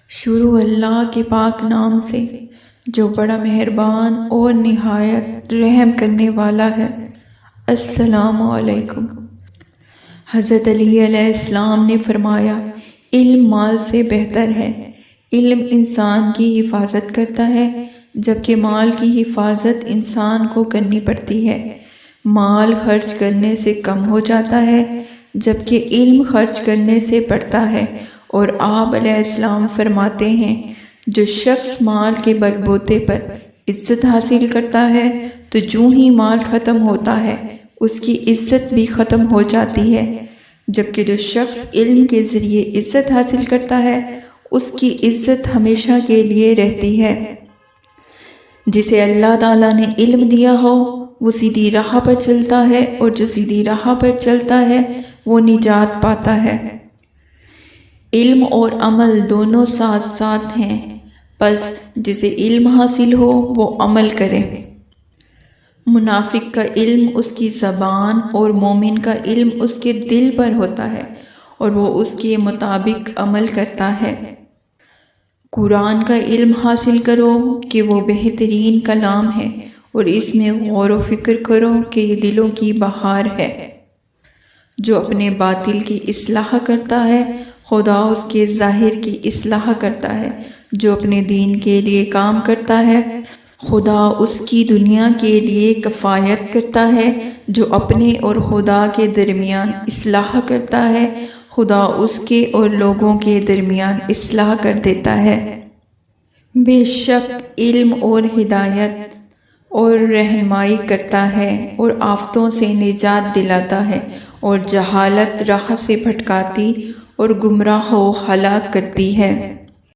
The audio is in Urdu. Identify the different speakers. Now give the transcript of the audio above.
Speaker 1: شروع اللہ کے پاک نام سے جو بڑا مہربان اور نہایت رحم کرنے والا ہے۔ السلام علیکم۔ حضرت علی علیہ السلام نے فرمایا، علم مال سے بہتر ہے۔ علم انسان کی حفاظت کرتا ہے، جبکہ مال کی حفاظت انسان کو کرنی پڑتی ہے۔ مال خرچ کرنے سے کم ہو جاتا ہے، جبکہ علم خرچ کرنے سے بڑھتا ہے۔ اور آپ علیہ السلام فرماتے ہیں، جو شخص مال کے بل بوتے پر عزت حاصل کرتا ہے تو جو ہی مال ختم ہوتا ہے اس کی عزت بھی ختم ہو جاتی ہے، جبکہ جو شخص علم کے ذریعے عزت حاصل کرتا ہے اس کی عزت ہمیشہ کے لیے رہتی ہے۔ جسے اللہ تعالیٰ نے علم دیا ہو وہ سیدھی راہ پر چلتا ہے، اور جو سیدھی راہ پر چلتا ہے وہ نجات پاتا ہے۔ علم اور عمل دونوں ساتھ ساتھ ہیں، پس جسے علم حاصل ہو وہ عمل کرے۔ منافق کا علم اس کی زبان اور مومن کا علم اس کے دل پر ہوتا ہے، اور وہ اس کے مطابق عمل کرتا ہے۔ قرآن کا علم حاصل کرو کہ وہ بہترین کلام ہے، اور اس میں غور و فکر کرو کہ یہ دلوں کی بہار ہے۔ جو اپنے باطل کی اصلاح کرتا ہے خدا اس کے ظاہر کی اصلاح کرتا ہے۔ جو اپنے دین کے لیے کام کرتا ہے خدا اس کی دنیا کے لیے کفایت کرتا ہے۔ جو اپنے اور خدا کے درمیان اصلاح کرتا ہے خدا اس کے اور لوگوں کے درمیان اصلاح کر دیتا ہے۔ بے شک علم اور ہدایت اور رہنمائی کرتا ہے، اور آفتوں سے نجات دلاتا ہے، اور جہالت راہ سے بھٹکاتی اور گمراہ و ہلاک کرتی ہے۔